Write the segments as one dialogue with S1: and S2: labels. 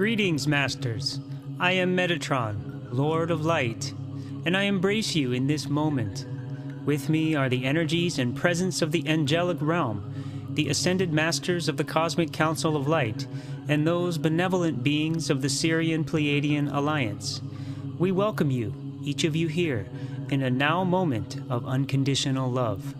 S1: Greetings, Masters. I am Metatron, Lord of Light, and I embrace you in this moment. With me are the energies and presence of the angelic realm, the ascended masters of the Cosmic Council of Light, and those benevolent beings of the Sirian Pleiadian Alliance. We welcome you, each of you here, in a now moment of unconditional love.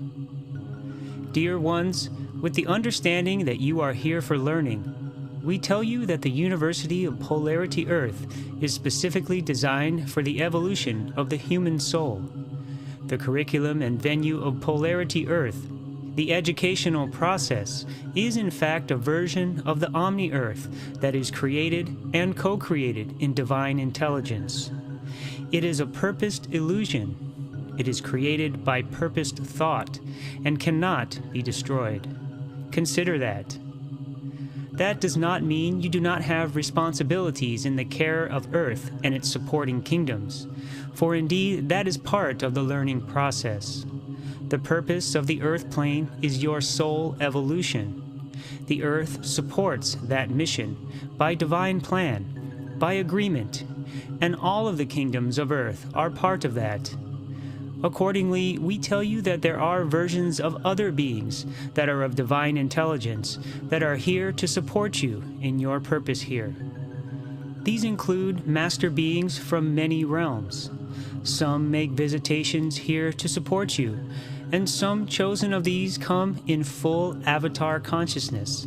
S1: Dear ones, with the understanding that you are here for learning, we tell you that the University of Polarity Earth is specifically designed for the evolution of the human soul. The curriculum and venue of Polarity Earth, the educational process, is in fact a version of the Omni-Earth that is created and co-created in divine intelligence. It is a purposed illusion. It is created by purposed thought and cannot be destroyed. Consider that. That does not mean you do not have responsibilities in the care of Earth and its supporting kingdoms, for indeed that is part of the learning process. The purpose of the Earth plane is your soul evolution. The Earth supports that mission by divine plan, by agreement, and all of the kingdoms of Earth are part of that. Accordingly, we tell you that there are versions of other beings that are of divine intelligence that are here to support you in your purpose here. These include master beings from many realms. Some make visitations here to support you, and some chosen of these come in full avatar consciousness.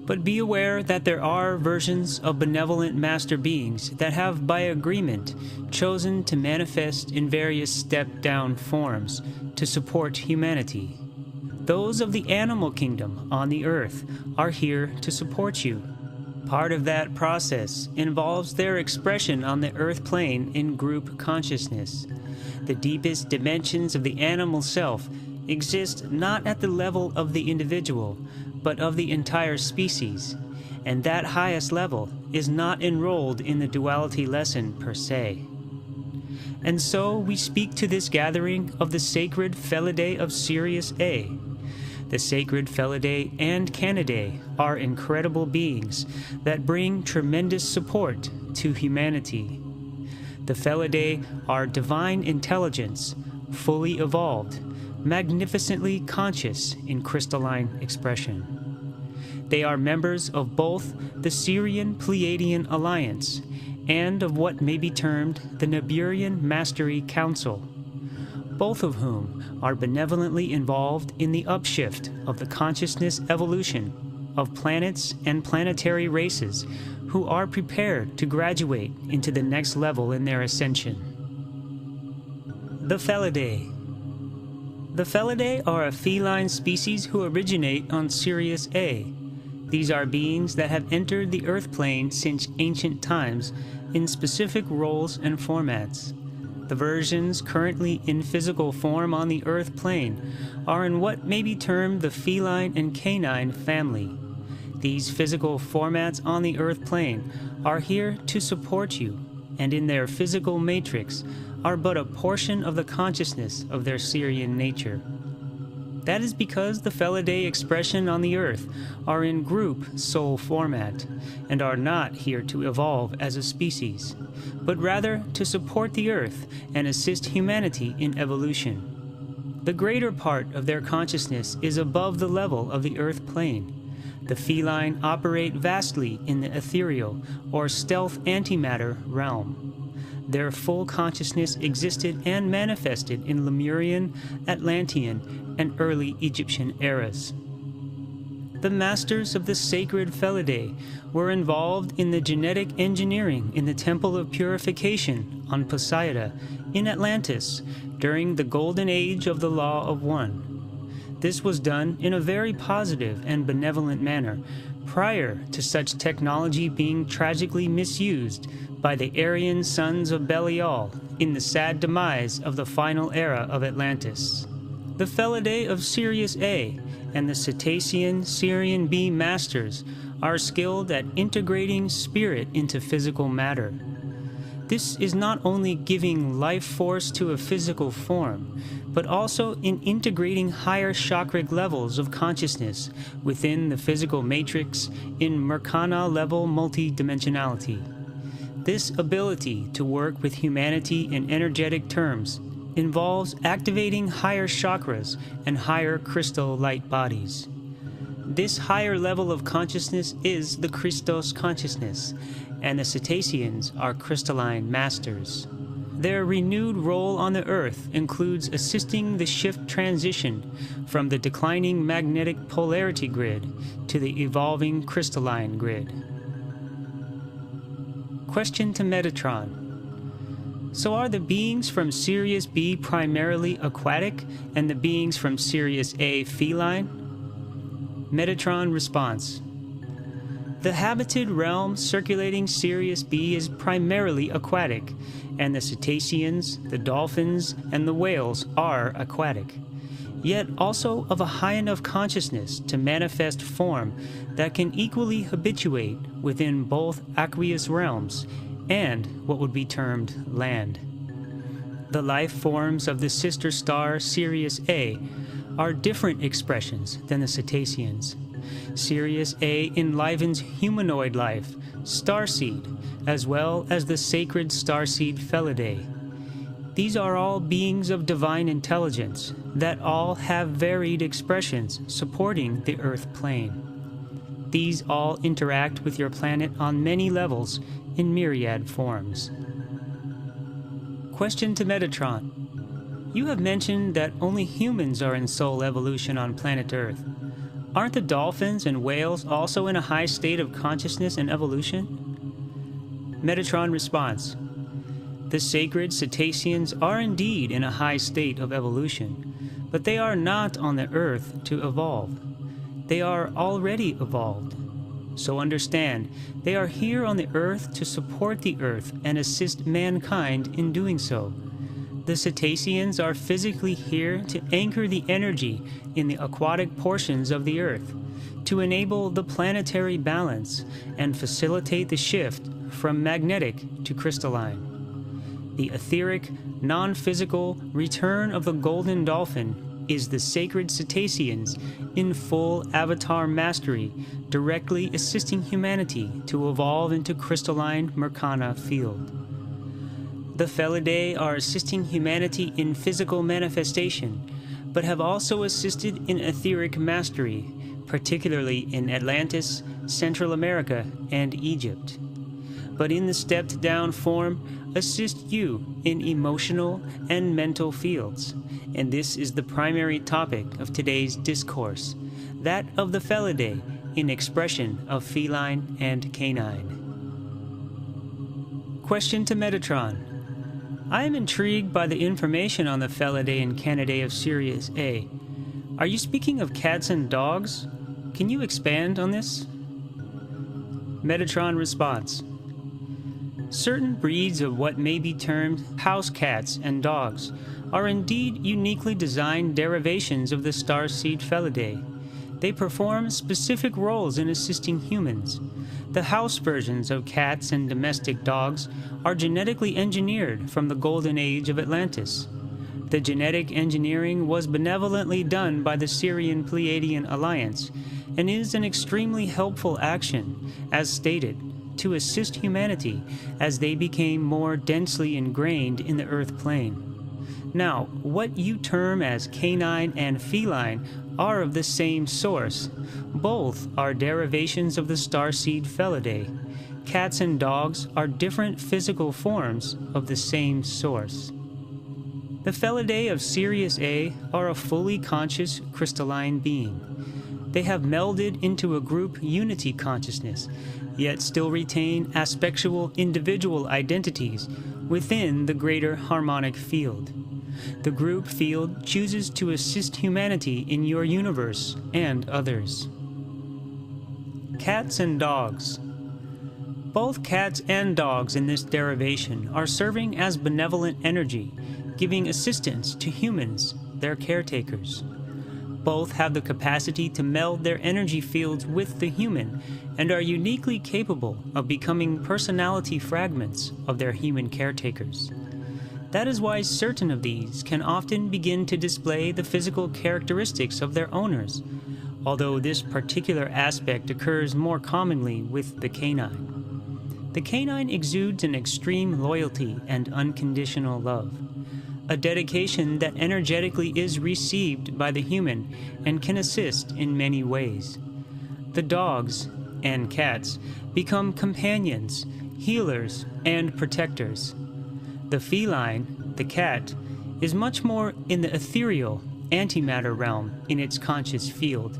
S1: But be aware that there are versions of benevolent master beings that have, by agreement, chosen to manifest in various step-down forms to support humanity. Those of the animal kingdom on the earth are here to support you. Part of that process involves their expression on the earth plane in group consciousness. The deepest dimensions of the animal self exist not at the level of the individual, but of the entire species, and that highest level is not enrolled in the duality lesson per se. And so we speak to this gathering of the sacred Felidae of Sirius A. The sacred Felidae and Canid are incredible beings that bring tremendous support to humanity. The Felidae are divine intelligence, fully evolved, magnificently conscious in crystalline expression. They are members of both the Sirian Pleiadian Alliance and of what may be termed the Niburian Mastery Council, both of whom are benevolently involved in the upshift of the consciousness evolution of planets and planetary races who are prepared to graduate into the next level in their ascension. The Felidae. The Felidae are a feline species who originate on Sirius A. These are beings that have entered the Earth plane since ancient times in specific roles and formats. The versions currently in physical form on the Earth plane are in what may be termed the feline and canine family. These physical formats on the Earth plane are here to support you, and in their physical matrix are but a portion of the consciousness of their Sirian nature. That is because the Felidae expression on the Earth are in group soul format, and are not here to evolve as a species, but rather to support the Earth and assist humanity in evolution. The greater part of their consciousness is above the level of the Earth plane. The feline operate vastly in the ethereal or stealth antimatter realm. Their full consciousness existed and manifested in Lemurian, Atlantean, and early Egyptian eras. The masters of the sacred Felidae were involved in the genetic engineering in the Temple of Purification on Poseida in Atlantis during the Golden Age of the Law of One. This was done in a very positive and benevolent manner prior to such technology being tragically misused by the Aryan sons of Belial in the sad demise of the final era of Atlantis. The Felidae of Sirius A and the Cetacean Sirian B masters are skilled at integrating spirit into physical matter. This is not only giving life force to a physical form, but also in integrating higher chakric levels of consciousness within the physical matrix in Merkana-level multidimensionality. This ability to work with humanity in energetic terms involves activating higher chakras and higher crystal light bodies. This higher level of consciousness is the Christos consciousness, and the Cetaceans are crystalline masters. Their renewed role on the Earth includes assisting the shift transition from the declining magnetic polarity grid to the evolving crystalline grid. Question to Metatron. So are the beings from Sirius B primarily aquatic and the beings from Sirius A feline? Metatron response. The habited realm circulating Sirius B is primarily aquatic, and the cetaceans, the dolphins, and the whales are aquatic, yet also of a high enough consciousness to manifest form that can equally habituate within both aqueous realms and what would be termed land. The life forms of the sister star Sirius A are different expressions than the cetaceans. Sirius A enlivens humanoid life, starseed, as well as the sacred starseed Felidae. These are all beings of divine intelligence that all have varied expressions supporting the Earth plane. These all interact with your planet on many levels in myriad forms. Question to Metatron. You have mentioned that only humans are in soul evolution on planet Earth. Aren't the dolphins and whales also in a high state of consciousness and evolution? Metatron response. The sacred cetaceans are indeed in a high state of evolution, but they are not on the Earth to evolve. They are already evolved. So understand, they are here on the Earth to support the Earth and assist mankind in doing so. The cetaceans are physically here to anchor the energy in the aquatic portions of the Earth, to enable the planetary balance and facilitate the shift from magnetic to crystalline. The etheric, non-physical return of the golden dolphin is the sacred cetaceans in full avatar mastery, directly assisting humanity to evolve into crystalline Merkana field. The Felidae are assisting humanity in physical manifestation, but have also assisted in etheric mastery, particularly in Atlantis, Central America, and Egypt. But in the stepped-down form, assist you in emotional and mental fields, and this is the primary topic of today's discourse, that of the Felidae in expression of feline and canine. Question to Metatron. I am intrigued by the information on the Felidae and Canidae of Sirius A. Are you speaking of cats and dogs? Can you expand on this? Metatron response. Certain breeds of what may be termed house cats and dogs are indeed uniquely designed derivations of the starseed Felidae. They perform specific roles in assisting humans. The house versions of cats and domestic dogs are genetically engineered from the golden age of Atlantis. The genetic engineering was benevolently done by the Sirian Pleiadian Alliance and is an extremely helpful action, as stated, to assist humanity as they became more densely ingrained in the Earth plane. Now, what you term as canine and feline are of the same source. Both are derivations of the starseed Felidae. Cats and dogs are different physical forms of the same source. The Felidae of Sirius A are a fully conscious crystalline being. They have melded into a group unity consciousness, yet still retain aspectual individual identities within the greater harmonic field. The group field chooses to assist humanity in your universe and others. Cats and dogs. Both cats and dogs in this derivation are serving as benevolent energy, giving assistance to humans, their caretakers. Both have the capacity to meld their energy fields with the human and are uniquely capable of becoming personality fragments of their human caretakers. That is why certain of these can often begin to display the physical characteristics of their owners, although this particular aspect occurs more commonly with the canine. The canine exudes an extreme loyalty and unconditional love, a dedication that energetically is received by the human and can assist in many ways. The dogs and cats become companions, healers, and protectors. The feline, the cat, is much more in the ethereal, antimatter realm in its conscious field.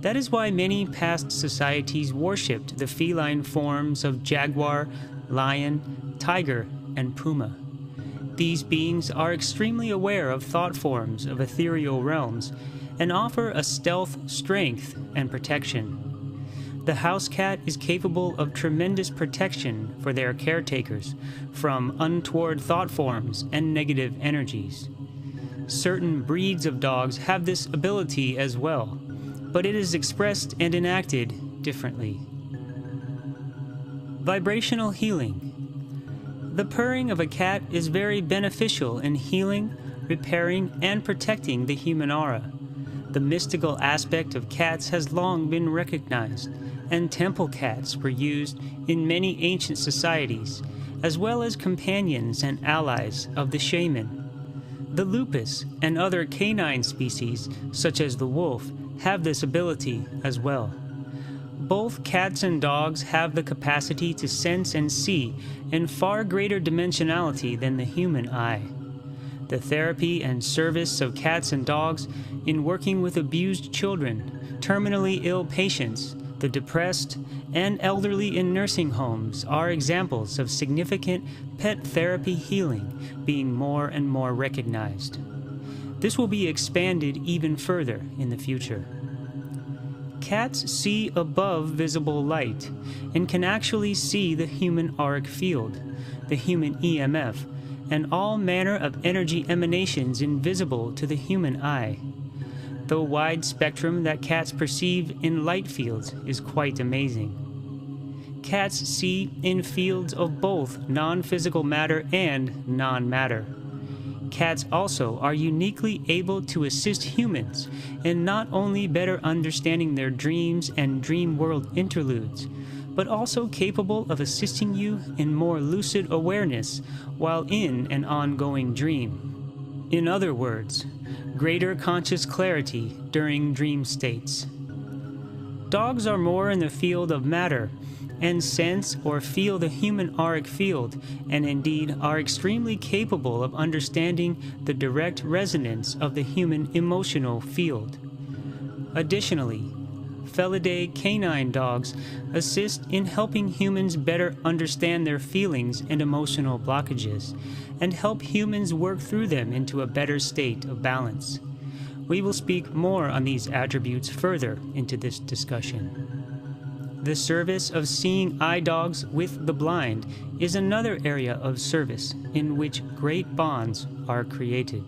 S1: That is why many past societies worshipped the feline forms of jaguar, lion, tiger, and puma. These beings are extremely aware of thought forms of ethereal realms and offer a stealth, strength, and protection. The house cat is capable of tremendous protection for their caretakers from untoward thought forms and negative energies. Certain breeds of dogs have this ability as well, but it is expressed and enacted differently. Vibrational healing. The purring of a cat is very beneficial in healing, repairing, and protecting the human aura. The mystical aspect of cats has long been recognized, and temple cats were used in many ancient societies, as well as companions and allies of the shaman. The lupus and other canine species, such as the wolf, have this ability as well. Both cats and dogs have the capacity to sense and see in far greater dimensionality than the human eye. The therapy and service of cats and dogs in working with abused children, terminally ill patients, the depressed, and elderly in nursing homes are examples of significant pet therapy healing being more and more recognized. This will be expanded even further in the future. Cats see above visible light and can actually see the human auric field, the human EMF, and all manner of energy emanations invisible to the human eye. The wide spectrum that cats perceive in light fields is quite amazing. Cats see in fields of both non-physical matter and non-matter. Cats also are uniquely able to assist humans in not only better understanding their dreams and dream world interludes, but also capable of assisting you in more lucid awareness while in an ongoing dream. In other words, greater conscious clarity during dream states. Dogs are more in the field of matter and sense or feel the human auric field, and indeed are extremely capable of understanding the direct resonance of the human emotional field. Additionally, Felidae canine dogs assist in helping humans better understand their feelings and emotional blockages, and help humans work through them into a better state of balance. We will speak more on these attributes further into this discussion. The service of seeing eye dogs with the blind is another area of service in which great bonds are created.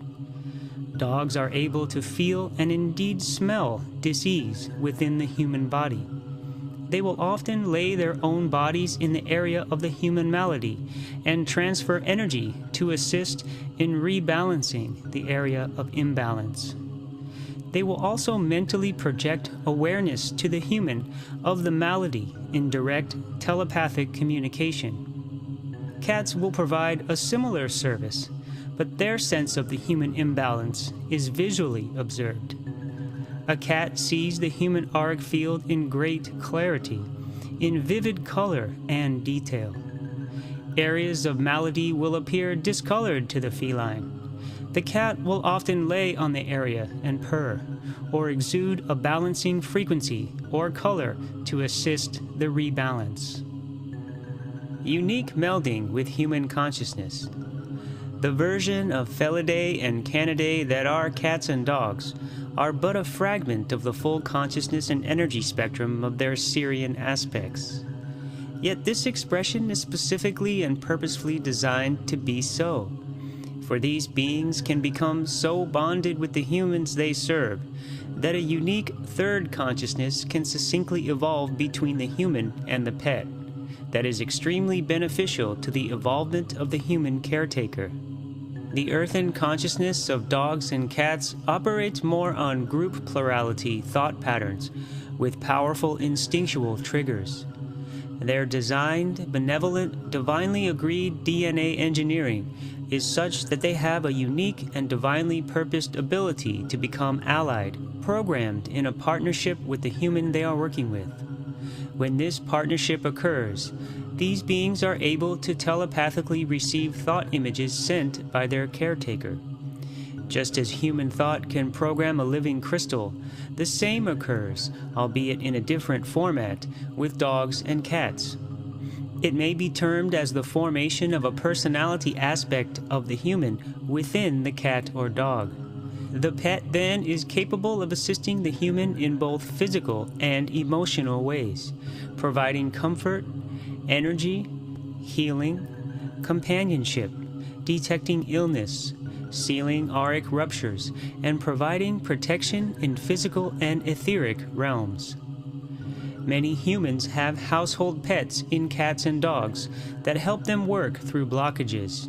S1: Dogs are able to feel and indeed smell dis-ease within the human body. They will often lay their own bodies in the area of the human malady and transfer energy to assist in rebalancing the area of imbalance. They will also mentally project awareness to the human of the malady in direct telepathic communication. Cats will provide a similar service, but their sense of the human imbalance is visually observed. A cat sees the human auric field in great clarity, in vivid color and detail. Areas of malady will appear discolored to the feline. The cat will often lay on the area and purr, or exude a balancing frequency or color to assist the rebalance. Unique melding with human consciousness. The version of Felidae and Canidae that are cats and dogs are but a fragment of the full consciousness and energy spectrum of their Sirian aspects. Yet this expression is specifically and purposefully designed to be so. For these beings can become so bonded with the humans they serve that a unique third consciousness can succinctly evolve between the human and the pet, that is extremely beneficial to the evolvement of the human caretaker. The earthen consciousness of dogs and cats operates more on group plurality thought patterns with powerful instinctual triggers. Their designed, benevolent, divinely agreed DNA engineering is such that they have a unique and divinely purposed ability to become allied, programmed in a partnership with the human they are working with. When this partnership occurs, these beings are able to telepathically receive thought images sent by their caretaker. Just as human thought can program a living crystal, the same occurs, albeit in a different format, with dogs and cats. It may be termed as the formation of a personality aspect of the human within the cat or dog. The pet then is capable of assisting the human in both physical and emotional ways, providing comfort, energy, healing, companionship, detecting illness, sealing auric ruptures, and providing protection in physical and etheric realms. Many humans have household pets in cats and dogs that help them work through blockages.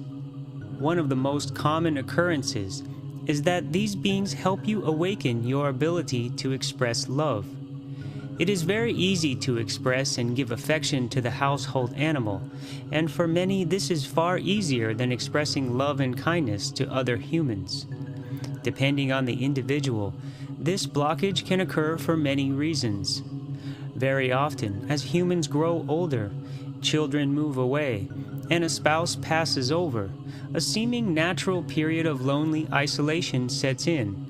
S1: One of the most common occurrences is that these beings help you awaken your ability to express love. It is very easy to express and give affection to the household animal, and for many this is far easier than expressing love and kindness to other humans. Depending on the individual, this blockage can occur for many reasons. Very often, as humans grow older, children move away, and a spouse passes over, a seeming natural period of lonely isolation sets in.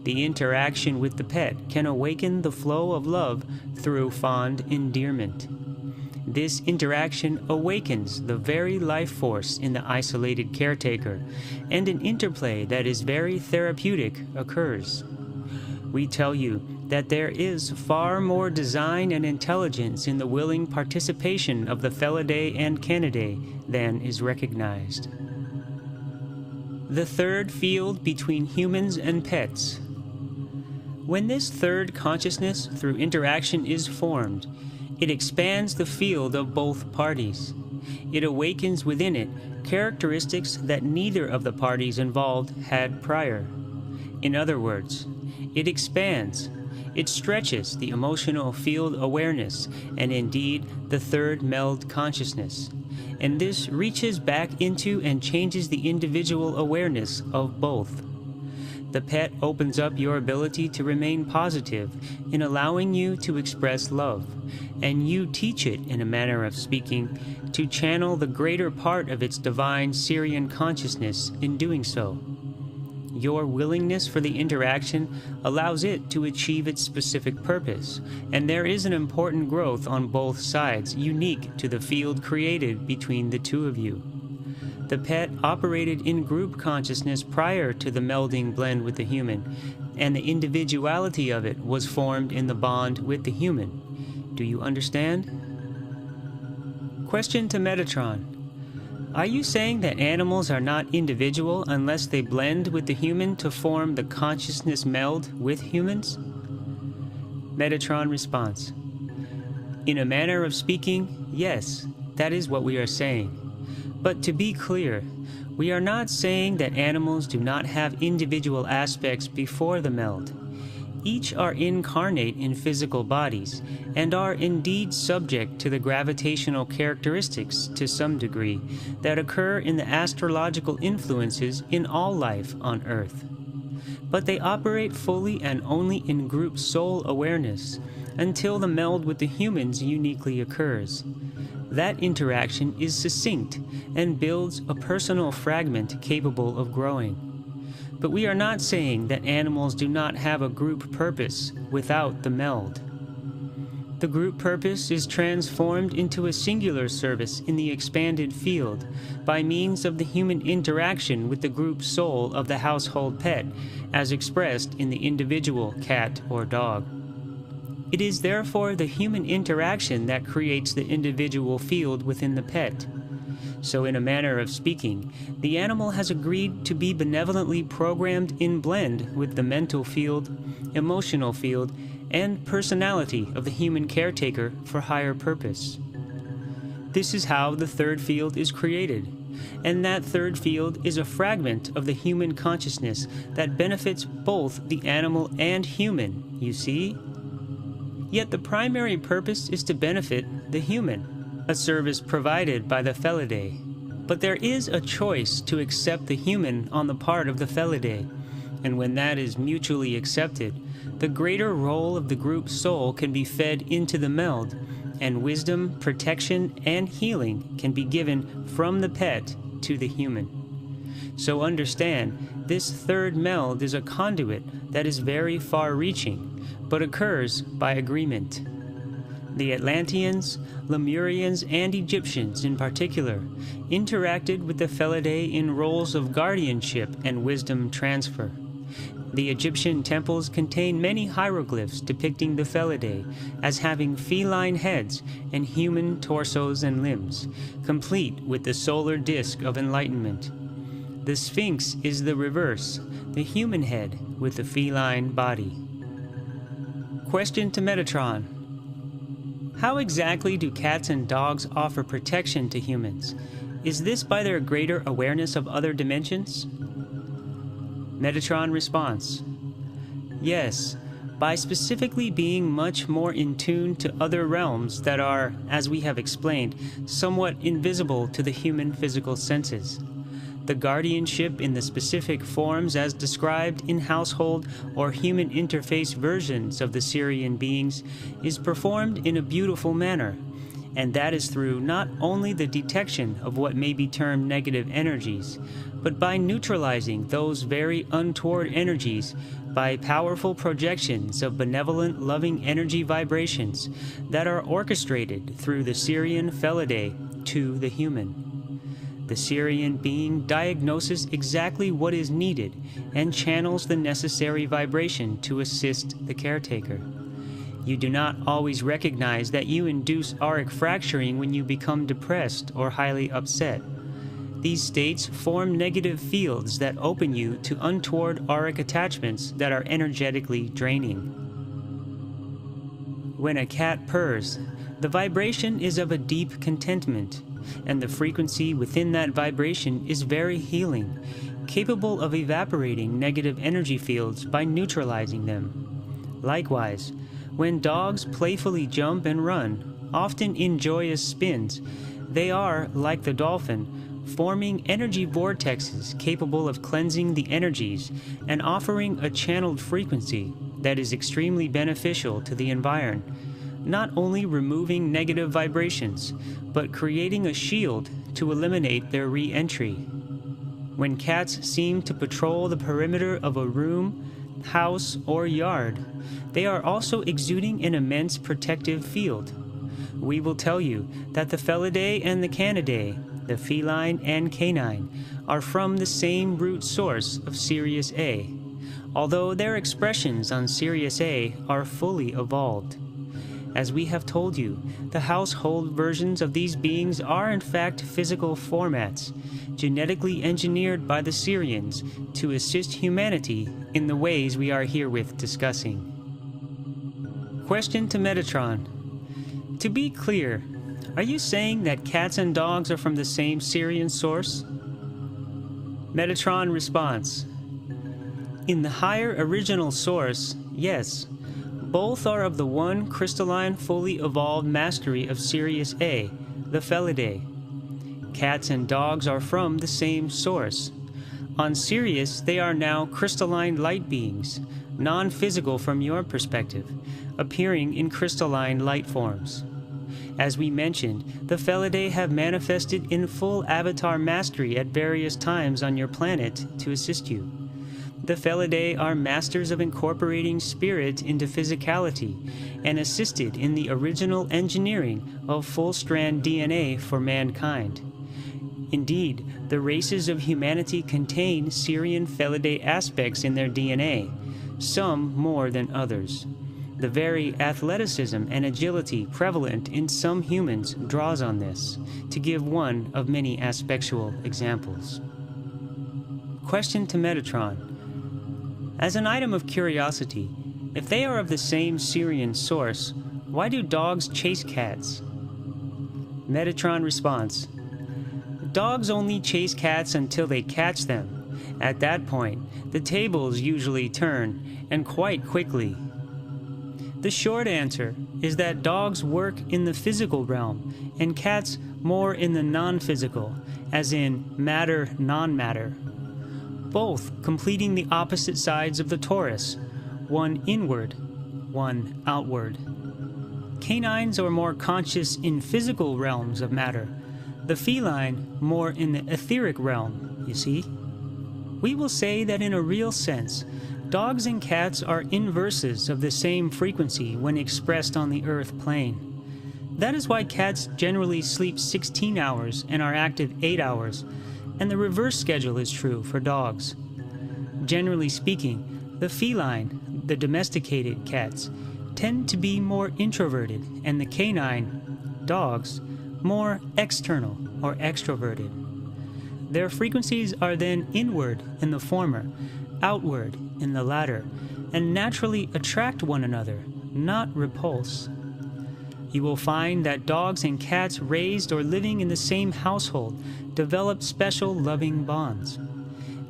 S1: The interaction with the pet can awaken the flow of love through fond endearment. This interaction awakens the very life force in the isolated caretaker, and an interplay that is very therapeutic occurs. We tell you that there is far more design and intelligence in the willing participation of the Fel and Canid than is recognized. The third field between humans and pets. When this third consciousness through interaction is formed, it expands the field of both parties. It awakens within it characteristics that neither of the parties involved had prior. In other words, it expands. It stretches the emotional field awareness and indeed the third meld consciousness. And this reaches back into and changes the individual awareness of both. The pet opens up your ability to remain positive in allowing you to express love, and you teach it, in a manner of speaking, to channel the greater part of its divine Sirian consciousness in doing so. Your willingness for the interaction allows it to achieve its specific purpose, and there is an important growth on both sides unique to the field created between the two of you. The pet operated in group consciousness prior to the melding blend with the human, and the individuality of it was formed in the bond with the human. Do you understand? Question to Metatron. Are you saying that animals are not individual unless they blend with the human to form the consciousness meld with humans? Metatron response. In a manner of speaking, yes, that is what we are saying. But to be clear, we are not saying that animals do not have individual aspects before the meld. Each are incarnate in physical bodies, and are indeed subject to the gravitational characteristics to some degree that occur in the astrological influences in all life on Earth. But they operate fully and only in group soul awareness until the meld with the humans uniquely occurs. That interaction is succinct and builds a personal fragment capable of growing. But we are not saying that animals do not have a group purpose without the meld. The group purpose is transformed into a singular service in the expanded field by means of the human interaction with the group soul of the household pet, as expressed in the individual cat or dog. It is therefore the human interaction that creates the individual field within the pet. So in a manner of speaking, the animal has agreed to be benevolently programmed in blend with the mental field, emotional field, and personality of the human caretaker for higher purpose. This is how the third field is created. And that third field is a fragment of the human consciousness that benefits both the animal and human, you see? Yet the primary purpose is to benefit the human, a service provided by the Felidae. But there is a choice to accept the human on the part of the Felidae, and when that is mutually accepted, the greater role of the group soul can be fed into the meld, and wisdom, protection, and healing can be given from the pet to the human. So understand, this third meld is a conduit that is very far-reaching, but occurs by agreement. The Atlanteans, Lemurians, and Egyptians in particular interacted with the Felidae in roles of guardianship and wisdom transfer. The Egyptian temples contain many hieroglyphs depicting the Felidae as having feline heads and human torsos and limbs, complete with the solar disk of enlightenment. The Sphinx is the reverse, the human head with the feline body. Question to Metatron. How exactly do cats and dogs offer protection to humans? Is this by their greater awareness of other dimensions? Metatron response. Yes, by specifically being much more in tune to other realms that are, as we have explained, somewhat invisible to the human physical senses. The guardianship in the specific forms as described in household or human interface versions of the Sirian beings is performed in a beautiful manner, and that is through not only the detection of what may be termed negative energies, but by neutralizing those very untoward energies by powerful projections of benevolent loving energy vibrations that are orchestrated through the Sirian Felidae to the human. The Sirian being diagnoses exactly what is needed and channels the necessary vibration to assist the caretaker. You do not always recognize that you induce auric fracturing when you become depressed or highly upset. These states form negative fields that open you to untoward auric attachments that are energetically draining. When a cat purrs, the vibration is of a deep contentment, and the frequency within that vibration is very healing, capable of evaporating negative energy fields by neutralizing them. Likewise, when dogs playfully jump and run, often in joyous spins, they are, like the dolphin, forming energy vortexes capable of cleansing the energies and offering a channeled frequency that is extremely beneficial to the environment, not only removing negative vibrations, but creating a shield to eliminate their re-entry. When cats seem to patrol the perimeter of a room, house, or yard, they are also exuding an immense protective field. We will tell you that the Felidae and the Canidae, the feline and canine, are from the same root source of Sirius A, although their expressions on Sirius A are fully evolved. As we have told you, the household versions of these beings are in fact physical formats, genetically engineered by the Sirians to assist humanity in the ways we are herewith discussing. Question to Metatron. To be clear, are you saying that cats and dogs are from the same Sirian source? Metatron response. In the higher original source, yes. Both are of the one crystalline, fully evolved mastery of Sirius A, the Felidae. Cats and dogs are from the same source. On Sirius, they are now crystalline light beings, non-physical from your perspective, appearing in crystalline light forms. As we mentioned, the Felidae have manifested in full avatar mastery at various times on your planet to assist you. The Felidae are masters of incorporating spirit into physicality and assisted in the original engineering of full-strand DNA for mankind. Indeed, the races of humanity contain Sirian Felidae aspects in their DNA, some more than others. The very athleticism and agility prevalent in some humans draws on this, to give one of many aspectual examples. Question to Metatron. As an item of curiosity, if they are of the same Sirian source, why do dogs chase cats? Metatron response. Dogs only chase cats until they catch them. At that point, the tables usually turn, and quite quickly. The short answer is that dogs work in the physical realm, and cats more in the non-physical, as in matter, non-matter. Both completing the opposite sides of the torus, one inward, one outward. Canines are more conscious in physical realms of matter, the feline more in the etheric realm, you see. We will say that in a real sense, dogs and cats are inverses of the same frequency when expressed on the earth plane. That is why cats generally sleep 16 hours and are active 8 hours, and the reverse schedule is true for dogs. Generally speaking, the feline, the domesticated cats, tend to be more introverted, and the canine, dogs, more external or extroverted. Their frequencies are then inward in the former, outward in the latter, and naturally attract one another, not repulse. You will find that dogs and cats raised or living in the same household develop special loving bonds.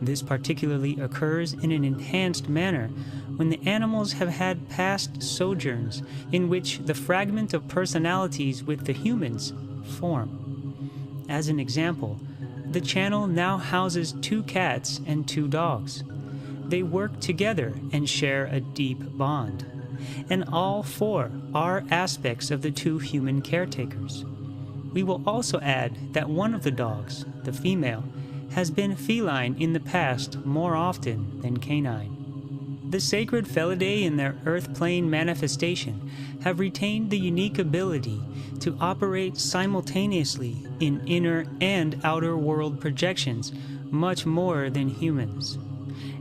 S1: This particularly occurs in an enhanced manner when the animals have had past sojourns in which the fragment of personalities with the humans form. As an example, the channel now houses 2 cats and 2 dogs. They work together and share a deep bond, and all 4 are aspects of the 2 human caretakers. We will also add that one of the dogs, the female, has been feline in the past more often than canine. The sacred Felidae in their earth plane manifestation have retained the unique ability to operate simultaneously in inner and outer world projections much more than humans.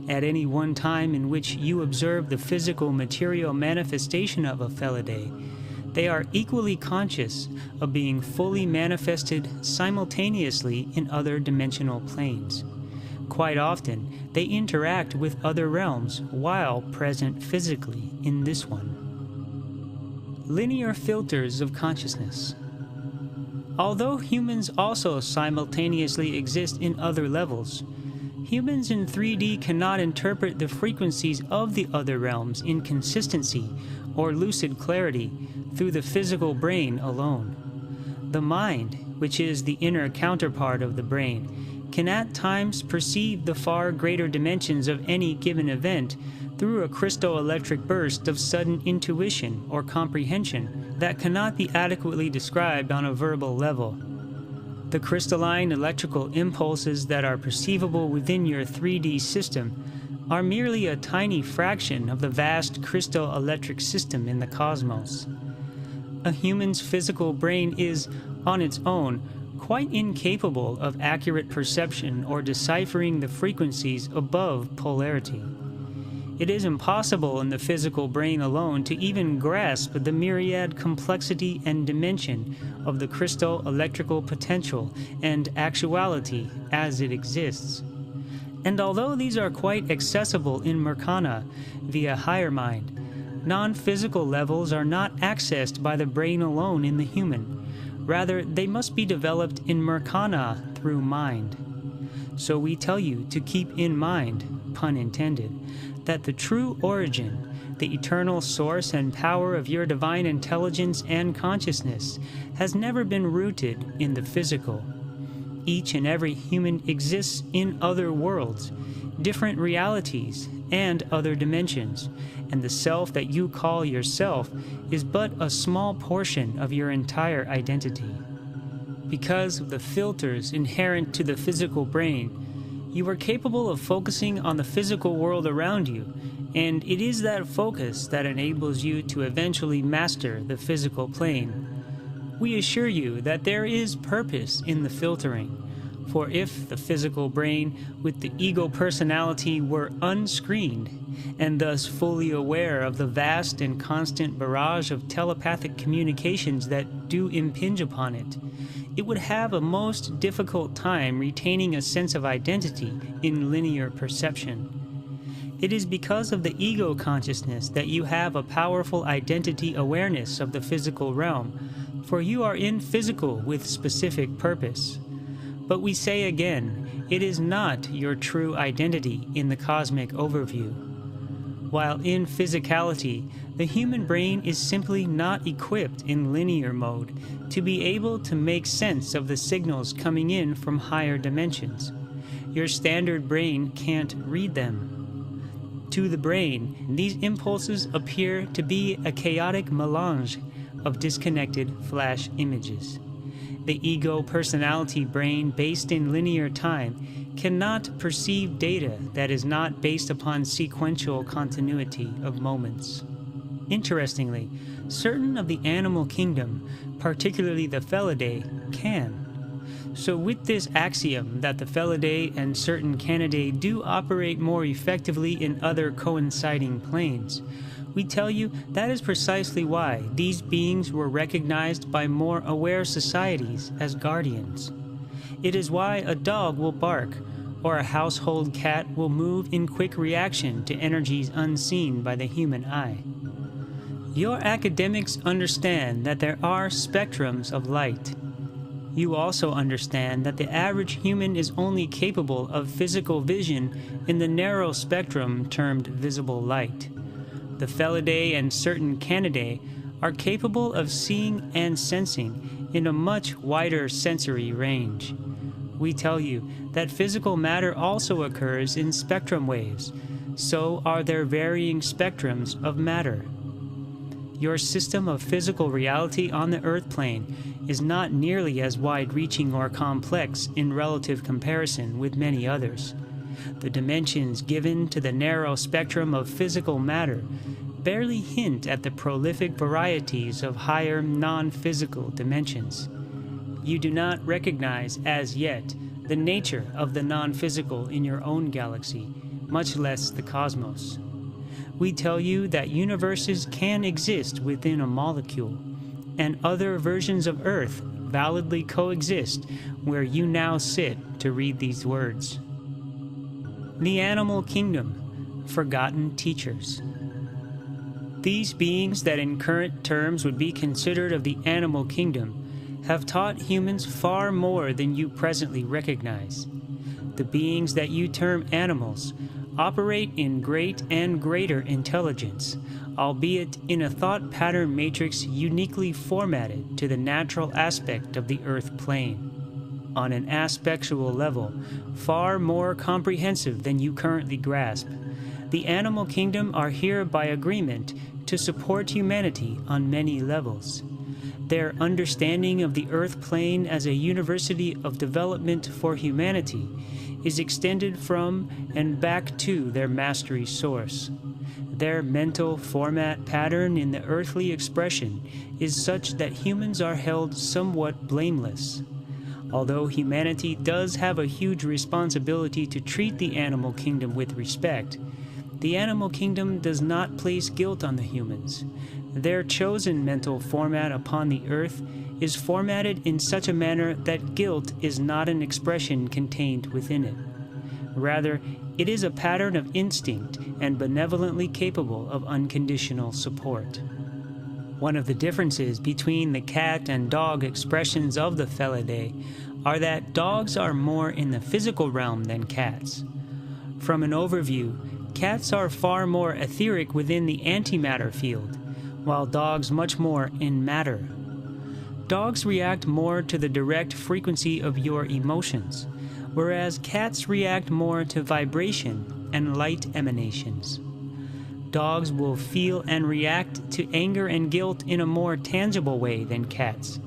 S1: At any one time in which you observe the physical material manifestation of a Felidae, they are equally conscious of being fully manifested simultaneously in other dimensional planes. Quite often, they interact with other realms while present physically in this one. Linear filters of consciousness. Although humans also simultaneously exist in other levels, humans in 3D cannot interpret the frequencies of the other realms in consistency or lucid clarity through the physical brain alone. The mind, which is the inner counterpart of the brain, can at times perceive the far greater dimensions of any given event through a crystal-electric burst of sudden intuition or comprehension that cannot be adequately described on a verbal level. The crystalline electrical impulses that are perceivable within your 3D system are merely a tiny fraction of the vast crystal electric system in the cosmos. A human's physical brain is, on its own, quite incapable of accurate perception or deciphering the frequencies above polarity. It is impossible in the physical brain alone to even grasp the myriad complexity and dimension of the crystal electrical potential and actuality as it exists. And although these are quite accessible in Merkana via higher mind, non-physical levels are not accessed by the brain alone in the human. Rather, they must be developed in Merkana through mind. So we tell you to keep in mind, pun intended, that the true origin, the eternal source and power of your divine intelligence and consciousness, has never been rooted in the physical. Each and every human exists in other worlds, different realities, and other dimensions, and the self that you call yourself is but a small portion of your entire identity. Because of the filters inherent to the physical brain, you are capable of focusing on the physical world around you, and it is that focus that enables you to eventually master the physical plane. We assure you that there is purpose in the filtering, for if the physical brain with the ego personality were unscreened, and thus fully aware of the vast and constant barrage of telepathic communications that do impinge upon it, it would have a most difficult time retaining a sense of identity in linear perception. It is because of the ego consciousness that you have a powerful identity awareness of the physical realm, for you are in physical with specific purpose. But we say again, it is not your true identity in the cosmic overview. While in physicality, the human brain is simply not equipped in linear mode to be able to make sense of the signals coming in from higher dimensions. Your standard brain can't read them. To the brain, these impulses appear to be a chaotic melange of disconnected flash images. The ego personality brain based in linear time cannot perceive data that is not based upon sequential continuity of moments. Interestingly, certain of the animal kingdom, particularly the Felidae, can. So with this axiom that the Felidae and certain Canidae do operate more effectively in other coinciding planes, we tell you that is precisely why these beings were recognized by more aware societies as guardians. It is why a dog will bark, or a household cat will move in quick reaction to energies unseen by the human eye. Your academics understand that there are spectrums of light. You also understand that the average human is only capable of physical vision in the narrow spectrum termed visible light. The Felidae and certain Canidae are capable of seeing and sensing in a much wider sensory range. We tell you that physical matter also occurs in spectrum waves, so are there varying spectrums of matter. Your system of physical reality on the Earth plane is not nearly as wide-reaching or complex in relative comparison with many others. The dimensions given to the narrow spectrum of physical matter barely hint at the prolific varieties of higher non-physical dimensions. You do not recognize as yet the nature of the non-physical in your own galaxy, much less the cosmos. We tell you that universes can exist within a molecule, and other versions of Earth validly coexist where you now sit to read these words. The animal kingdom, forgotten teachers. These beings that in current terms would be considered of the animal kingdom have taught humans far more than you presently recognize. The beings that you term animals operate in great and greater intelligence, albeit in a thought pattern matrix uniquely formatted to the natural aspect of the Earth plane. On an aspectual level, far more comprehensive than you currently grasp, the animal kingdom are here by agreement to support humanity on many levels. Their understanding of the Earth plane as a university of development for humanity is extended from and back to their mastery source. Their mental format pattern in the earthly expression is such that humans are held somewhat blameless. Although humanity does have a huge responsibility to treat the animal kingdom with respect, the animal kingdom does not place guilt on the humans. Their chosen mental format upon the earth is formatted in such a manner that guilt is not an expression contained within it. Rather, it is a pattern of instinct and benevolently capable of unconditional support. One of the differences between the cat and dog expressions of the Felidae are that dogs are more in the physical realm than cats. From an overview, cats are far more etheric within the antimatter field, while dogs much more in matter. Dogs react more to the direct frequency of your emotions, whereas cats react more to vibration and light emanations. Dogs will feel and react to anger and guilt in a more tangible way than cats.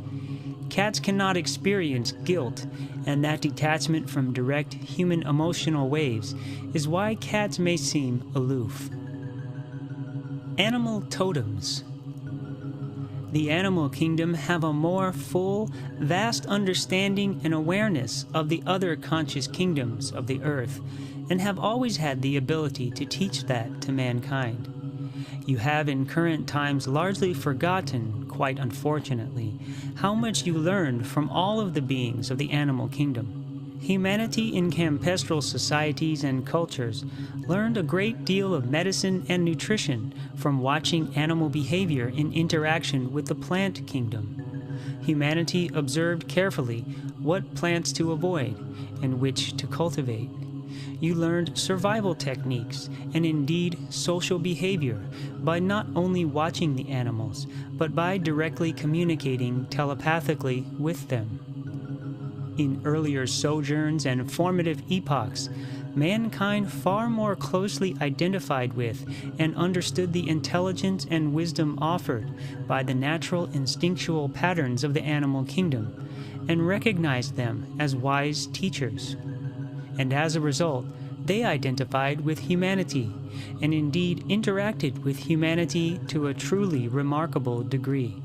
S1: Cats cannot experience guilt, and that detachment from direct human emotional waves is why cats may seem aloof. Animal totems. The animal kingdom have a more full, vast understanding and awareness of the other conscious kingdoms of the earth, and have always had the ability to teach that to mankind. You have in current times largely forgotten, quite unfortunately, how much you learned from all of the beings of the animal kingdom. Humanity in campestral societies and cultures learned a great deal of medicine and nutrition from watching animal behavior in interaction with the plant kingdom. Humanity observed carefully what plants to avoid and which to cultivate. You learned survival techniques and indeed social behavior by not only watching the animals, but by directly communicating telepathically with them. In earlier sojourns and formative epochs, mankind far more closely identified with and understood the intelligence and wisdom offered by the natural instinctual patterns of the animal kingdom, and recognized them as wise teachers. And as a result, they identified with humanity, and indeed interacted with humanity to a truly remarkable degree.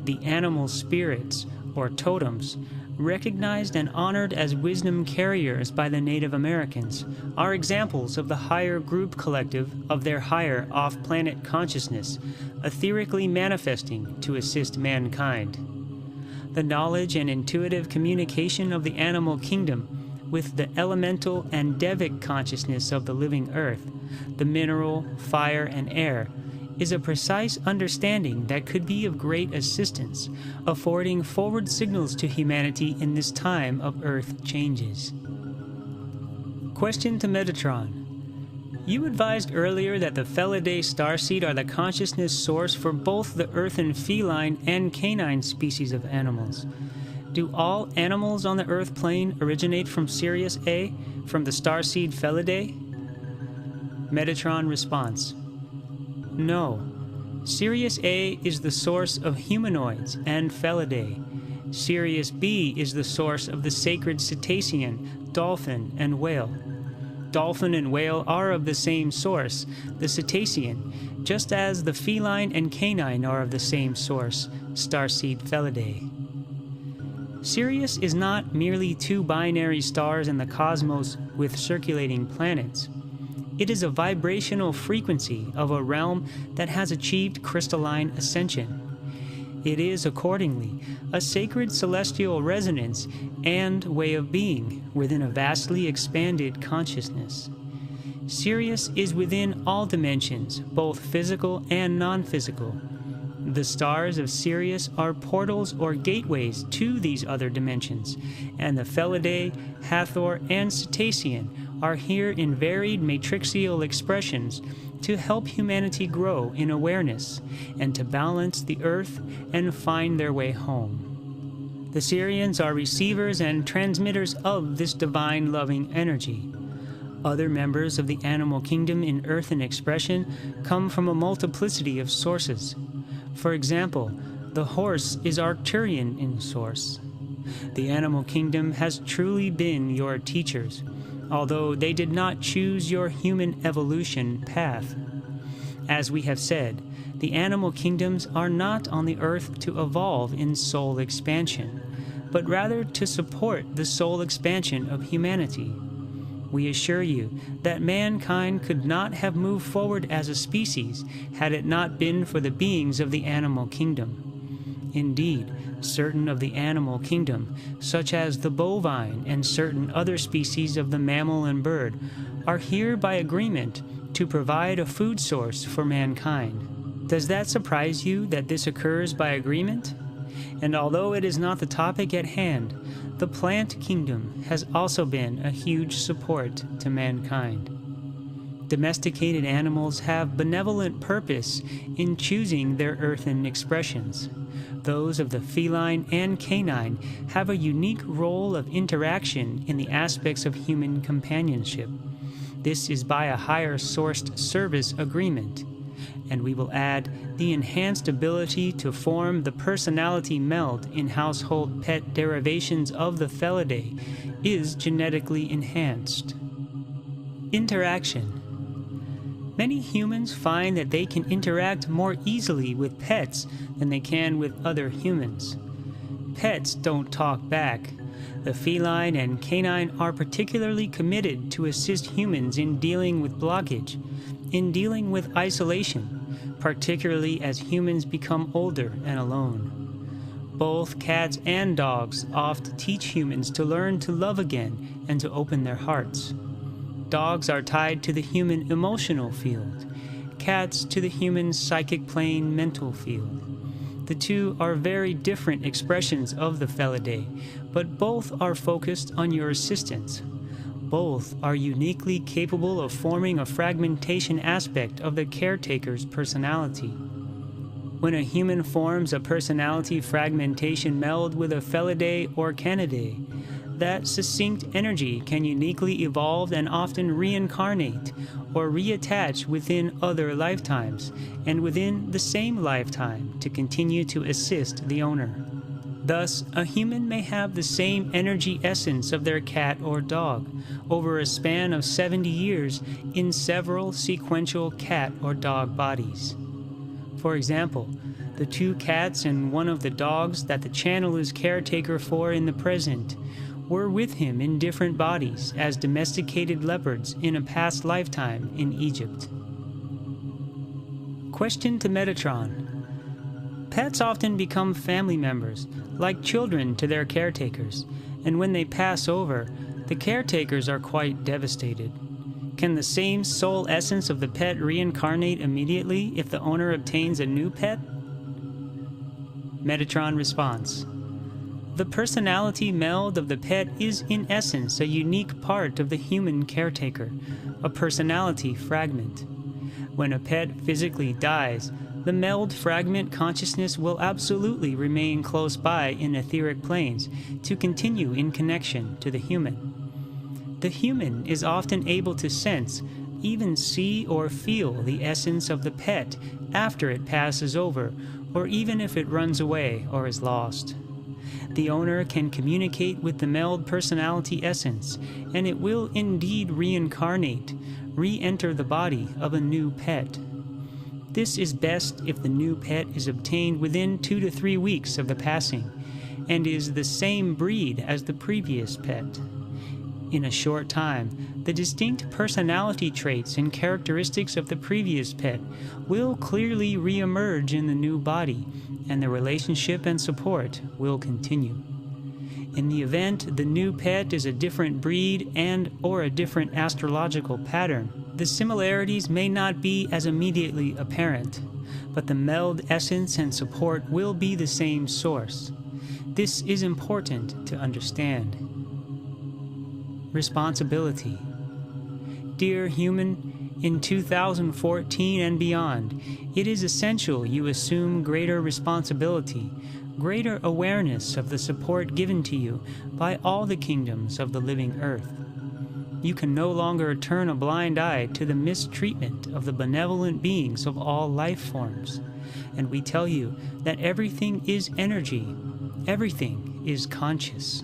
S1: The animal spirits, or totems, recognized and honored as wisdom carriers by the Native Americans, are examples of the higher group collective of their higher off-planet consciousness, etherically manifesting to assist mankind. The knowledge and intuitive communication of the animal kingdom with the elemental and devic consciousness of the living earth, the mineral, fire, and air, is a precise understanding that could be of great assistance, affording forward signals to humanity in this time of earth changes. Question to Metatron. You advised earlier that the Felidae starseed are the consciousness source for both the earthen feline and canine species of animals. Do all animals on the Earth plane originate from Sirius A, from the starseed Felidae? Metatron response: No. Sirius A is the source of humanoids and Felidae. Sirius B is the source of the sacred cetacean, dolphin, and whale. Dolphin and whale are of the same source, the cetacean, just as the feline and canine are of the same source, starseed Felidae. Sirius is not merely two binary stars in the cosmos with circulating planets. It is a vibrational frequency of a realm that has achieved crystalline ascension. It is, accordingly, a sacred celestial resonance and way of being within a vastly expanded consciousness. Sirius is within all dimensions, both physical and non-physical. The stars of Sirius are portals or gateways to these other dimensions, and the Felidae, Hathor, and Cetacean are here in varied matrixial expressions to help humanity grow in awareness and to balance the earth and find their way home. The Sirians are receivers and transmitters of this divine loving energy. Other members of the animal kingdom in earthen expression come from a multiplicity of sources. For example, the horse is Arcturian in source. The animal kingdom has truly been your teachers, although they did not choose your human evolution path. As we have said, the animal kingdoms are not on the earth to evolve in soul expansion, but rather to support the soul expansion of humanity. We assure you that mankind could not have moved forward as a species had it not been for the beings of the animal kingdom. Indeed, certain of the animal kingdom, such as the bovine and certain other species of the mammal and bird, are here by agreement to provide a food source for mankind. Does that surprise you that this occurs by agreement? And although it is not the topic at hand, the plant kingdom has also been a huge support to mankind. Domesticated animals have benevolent purpose in choosing their earthen expressions. Those of the feline and canine have a unique role of interaction in the aspects of human companionship. This is by a higher sourced service agreement. And we will add the enhanced ability to form the personality meld in household pet derivations of the Felidae is genetically enhanced. Interaction. Many humans find that they can interact more easily with pets than they can with other humans. Pets don't talk back. The feline and canine are particularly committed to assist humans in dealing with blockage, in dealing with isolation, particularly as humans become older and alone. Both cats and dogs oft teach humans to learn to love again and to open their hearts. Dogs are tied to the human emotional field, cats to the human psychic plane mental field. The two are very different expressions of the Felidae, but both are focused on your assistance. Both are uniquely capable of forming a fragmentation aspect of the caretaker's personality. When a human forms a personality fragmentation meld with a Felidae or Canidae, that succinct energy can uniquely evolve and often reincarnate or reattach within other lifetimes and within the same lifetime to continue to assist the owner. Thus, a human may have the same energy essence of their cat or dog over a span of 70 years in several sequential cat or dog bodies. For example, the two cats and one of the dogs that the channel is caretaker for in the present were with him in different bodies as domesticated leopards in a past lifetime in Egypt. Question to Metatron. Pets often become family members, like children to their caretakers, and when they pass over, the caretakers are quite devastated. Can the same soul essence of the pet reincarnate immediately if the owner obtains a new pet? Metatron responds. The personality meld of the pet is in essence a unique part of the human caretaker, a personality fragment. When a pet physically dies, the meld fragment consciousness will absolutely remain close by in etheric planes to continue in connection to the human. The human is often able to sense, even see or feel the essence of the pet after it passes over, or even if it runs away or is lost. The owner can communicate with the meld personality essence, and it will indeed reincarnate, re-enter the body of a new pet. This is best if the new pet is obtained within 2 to 3 weeks of the passing, and is the same breed as the previous pet. In a short time, the distinct personality traits and characteristics of the previous pet will clearly re-emerge in the new body, and the relationship and support will continue. In the event the new pet is a different breed and/or a different astrological pattern, the similarities may not be as immediately apparent, but the meld essence and support will be the same source. This is important to understand. Responsibility. Dear human, in 2014 and beyond, it is essential you assume greater responsibility, greater awareness of the support given to you by all the kingdoms of the living earth. You can no longer turn a blind eye to the mistreatment of the benevolent beings of all life forms, and we tell you that everything is energy, everything is conscious.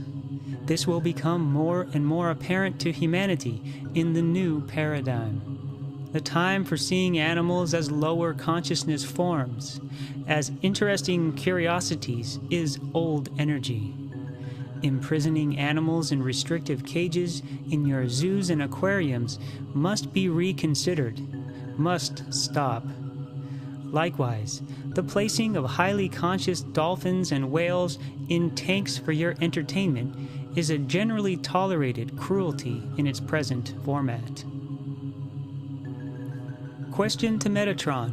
S1: This will become more and more apparent to humanity in the new paradigm. The time for seeing animals as lower consciousness forms, as interesting curiosities, is old energy. Imprisoning animals in restrictive cages in your zoos and aquariums must be reconsidered, must stop. Likewise, the placing of highly conscious dolphins and whales in tanks for your entertainment is a generally tolerated cruelty in its present format. Question to Metatron.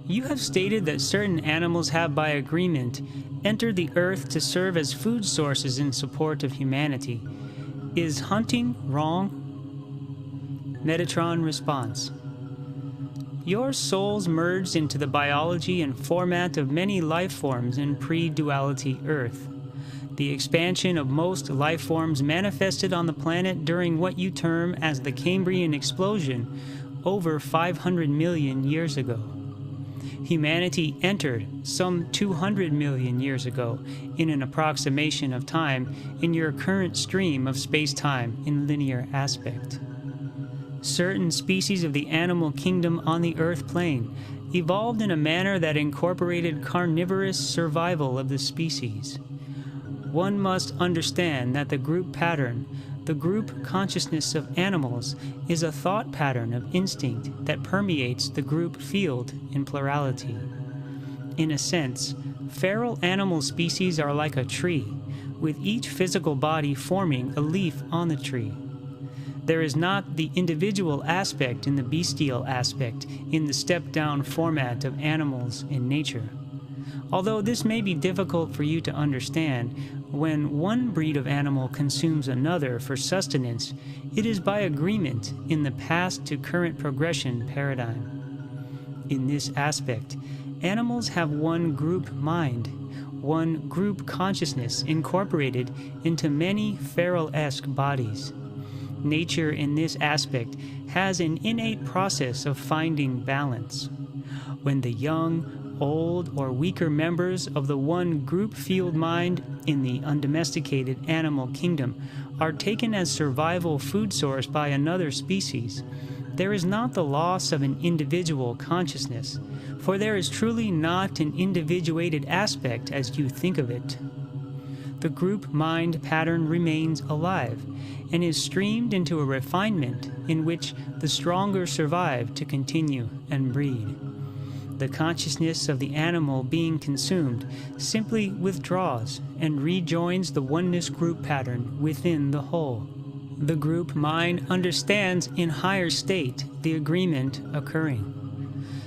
S1: You have stated that certain animals have by agreement entered the earth to serve as food sources in support of humanity. Is hunting wrong? Metatron responds. Your souls merged into the biology and format of many life forms in pre-duality Earth. The expansion of most life forms manifested on the planet during what you term as the Cambrian explosion over 500 million years ago. Humanity entered some 200 million years ago in an approximation of time in your current stream of space-time in linear aspect. Certain species of the animal kingdom on the Earth plane evolved in a manner that incorporated carnivorous survival of the species. One must understand that the group pattern, the group consciousness of animals, is a thought pattern of instinct that permeates the group field in plurality. In a sense, feral animal species are like a tree, with each physical body forming a leaf on the tree. There is not the individual aspect in the bestial aspect in the step-down format of animals in nature. Although this may be difficult for you to understand, when one breed of animal consumes another for sustenance, it is by agreement in the past to current progression paradigm. In this aspect, animals have one group mind, one group consciousness incorporated into many feral-esque bodies. Nature in this aspect has an innate process of finding balance. When the young, old, or weaker members of the one group field mind in the undomesticated animal kingdom are taken as survival food source by another species, there is not the loss of an individual consciousness, for there is truly not an individuated aspect as you think of it. The group mind pattern remains alive and is streamed into a refinement in which the stronger survive to continue and breed. The consciousness of the animal being consumed simply withdraws and rejoins the oneness group pattern within the whole. The group mind understands in higher state the agreement occurring.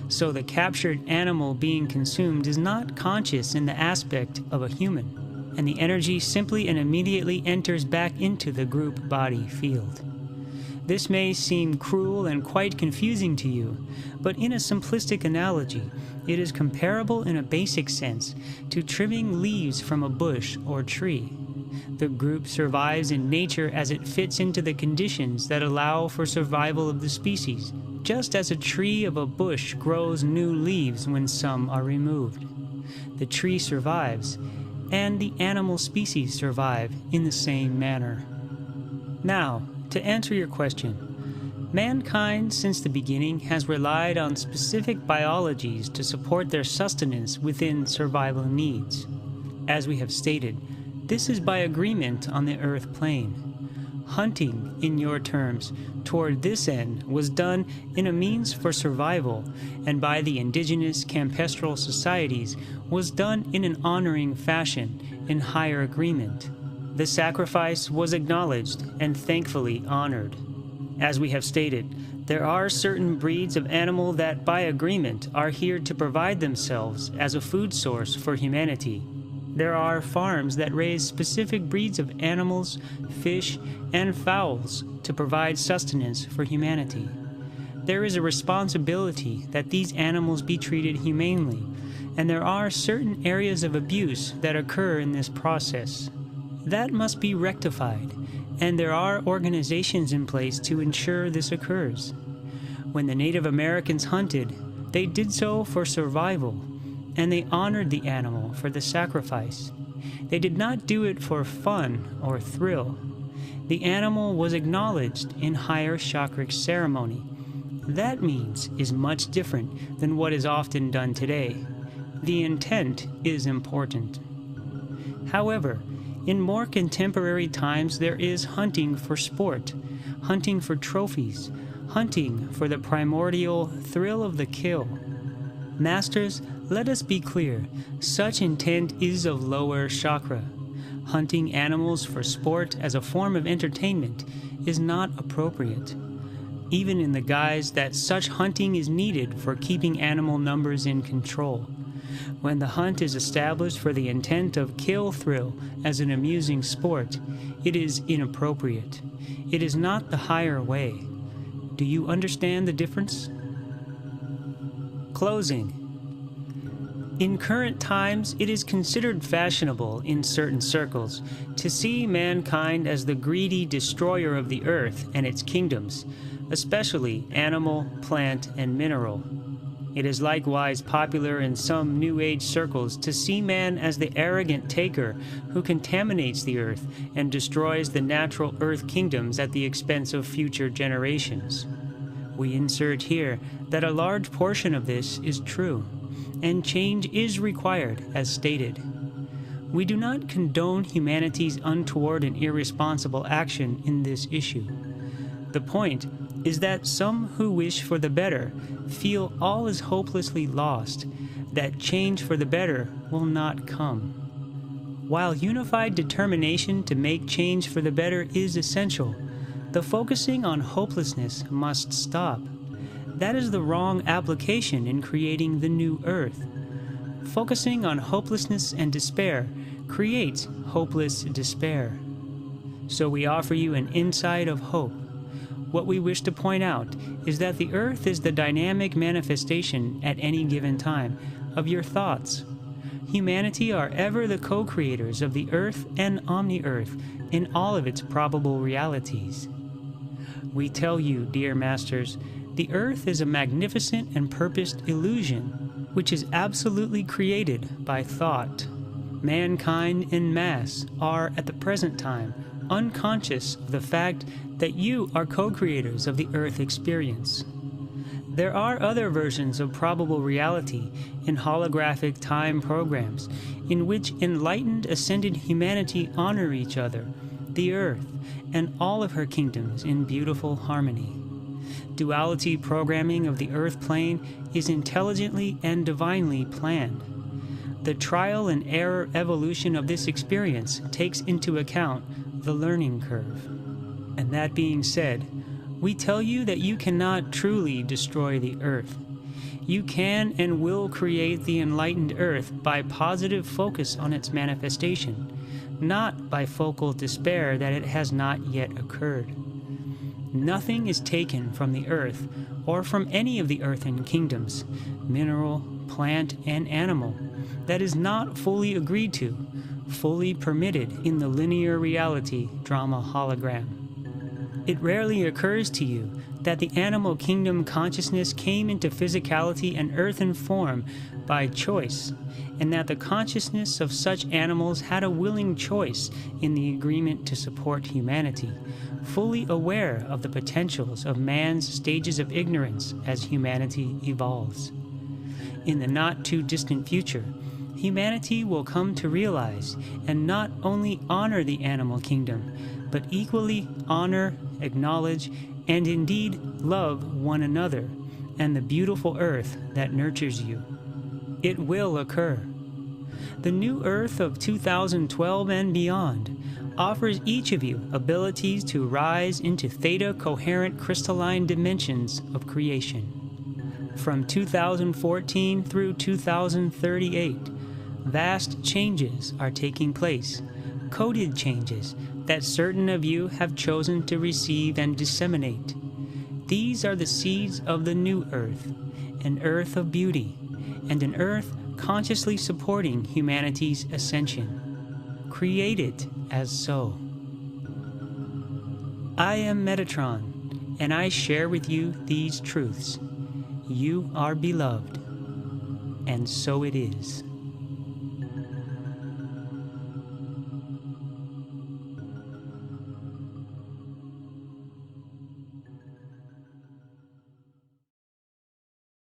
S1: So the captured animal being consumed is not conscious in the aspect of a human, and the energy simply and immediately enters back into the group body field. This may seem cruel and quite confusing to you, but in a simplistic analogy, it is comparable in a basic sense to trimming leaves from a bush or tree. The group survives in nature as it fits into the conditions that allow for survival of the species, just as a tree of a bush grows new leaves when some are removed. The tree survives, and the animal species survive in the same manner. Now, to answer your question, mankind since the beginning has relied on specific biologies to support their sustenance within survival needs. As we have stated, this is by agreement on the earth plane. Hunting, in your terms, toward this end was done in a means for survival, and by the indigenous campestral societies was done in an honoring fashion in higher agreement. The sacrifice was acknowledged and thankfully honored. As we have stated, there are certain breeds of animal that by agreement are here to provide themselves as a food source for humanity. There are farms that raise specific breeds of animals, fish, and fowls to provide sustenance for humanity. There is a responsibility that these animals be treated humanely, and there are certain areas of abuse that occur in this process. That must be rectified, and there are organizations in place to ensure this occurs. When the Native Americans hunted, they did so for survival, and they honored the animal for the sacrifice. They did not do it for fun or thrill. The animal was acknowledged in higher chakric ceremony. That means is much different than what is often done today. The intent is important. However, in more contemporary times there is hunting for sport, hunting for trophies, hunting for the primordial thrill of the kill. Masters, let us be clear, such intent is of lower chakra. Hunting animals for sport as a form of entertainment is not appropriate, even in the guise that such hunting is needed for keeping animal numbers in control. When the hunt is established for the intent of kill thrill as an amusing sport, it is inappropriate. It is not the higher way. Do you understand the difference? Closing. In current times, it is considered fashionable in certain circles to see mankind as the greedy destroyer of the earth and its kingdoms, especially animal, plant, and mineral. It is likewise popular in some New Age circles to see man as the arrogant taker who contaminates the earth and destroys the natural earth kingdoms at the expense of future generations. We insert here that a large portion of this is true, and change is required as stated. We do not condone humanity's untoward and irresponsible action in this issue. The point is that some who wish for the better feel all is hopelessly lost, that change for the better will not come. While unified determination to make change for the better is essential, the focusing on hopelessness must stop. That is the wrong application in creating the new earth. focusing on hopelessness and despair creates hopeless despair. So we offer you an insight of hope. What we wish to point out is that the earth is the dynamic manifestation at any given time of your thoughts. Humanity are ever the co-creators of the earth and omni-earth in all of its probable realities. We tell you, dear masters, the earth is a magnificent and purposed illusion, which is absolutely created by thought. Mankind en masse are, at the present time, unconscious of the fact that you are co-creators of the earth experience. There are other versions of probable reality in holographic time programs in which enlightened ascended humanity honor each other, the earth, and all of her kingdoms in beautiful harmony. Duality programming of the earth plane is intelligently and divinely planned. The trial and error evolution of this experience takes into account the learning curve. And that being said, we tell you that you cannot truly destroy the earth. You can and will create the enlightened earth by positive focus on its manifestation, not by focal despair that it has not yet occurred. Nothing is taken from the earth or from any of the earthen kingdoms, mineral, plant, and animal, that is not fully agreed to, fully permitted in the linear reality drama hologram. It rarely occurs to you that the animal kingdom consciousness came into physicality and earthen form by choice, and that the consciousness of such animals had a willing choice in the agreement to support humanity, fully aware of the potentials of man's stages of ignorance as humanity evolves. In the not-too-distant future, humanity will come to realize and not only honor the animal kingdom, but equally honor, acknowledge, and indeed love one another and the beautiful earth that nurtures you. It will occur. The new earth of 2012 and beyond offers each of you abilities to rise into theta coherent crystalline dimensions of creation. From 2014 through 2038, vast changes are taking place, coded changes that certain of you have chosen to receive and disseminate. These are the seeds of the new earth, an earth of beauty, and an earth consciously supporting humanity's ascension. Create it as so. I am Metatron, and I share with you these truths. You are beloved, and so it is.